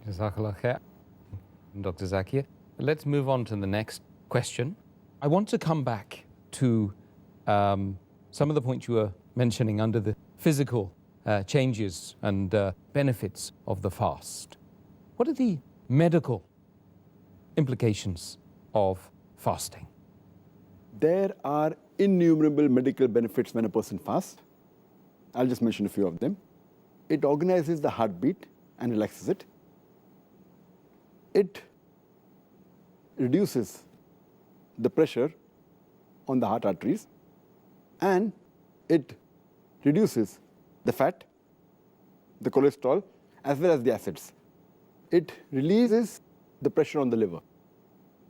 Jazakallah khair, Dr. Zakir. Let's move on to the next question. I want to come back to some of the points you were mentioning under the physical changes and benefits of the fast. What are the medical implications of fasting? There are innumerable medical benefits when a person fasts. I'll just mention a few of them. It organizes the heartbeat and relaxes it. It reduces the pressure on the heart arteries, and it reduces the fat, the cholesterol, as well as the acids. It releases the pressure on the liver.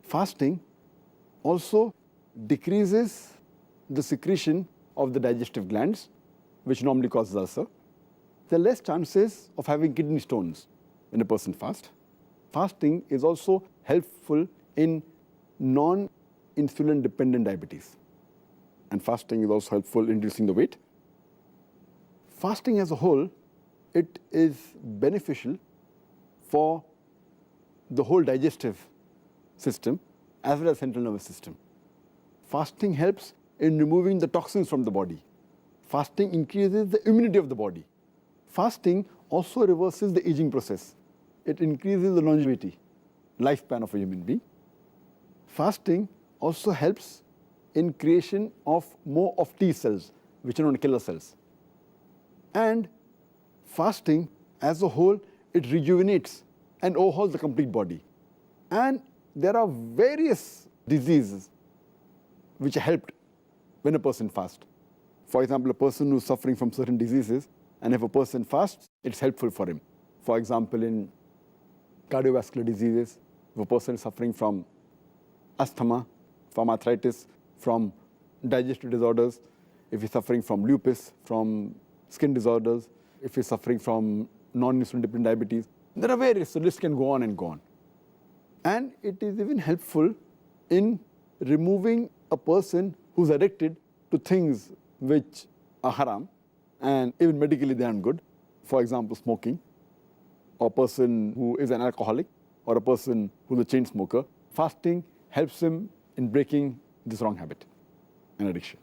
Fasting also decreases the secretion of the digestive glands, which normally causes ulcer. There are less chances of having kidney stones when a person fasts. Fasting is also helpful in non-insulin dependent diabetes. And fasting is also helpful in reducing the weight. Fasting as a whole, it is beneficial for the whole digestive system as well as central nervous system. Fasting helps in removing the toxins from the body. Fasting increases the immunity of the body. Fasting also reverses the aging process. It increases the longevity, lifespan of a human being. Fasting also helps in creation of more of T cells, which are known as killer cells. And fasting as a whole, it rejuvenates and overhauls the complete body. And there are various diseases which are helped when a person fasts. For example, a person who is suffering from certain diseases, and if a person fasts, it's helpful for him. For example, in cardiovascular diseases, if a person is suffering from asthma, from arthritis, from digestive disorders, if he's suffering from lupus, from skin disorders, if he's suffering from non-insulin dependent diabetes, there are various, the list can go on and go on. And it is even helpful in removing a person who's addicted to things which are haram, and even medically they aren't good. For example, smoking, or a person who is an alcoholic, or a person who's a chain smoker. Fasting helps him in breaking this wrong habit and addiction.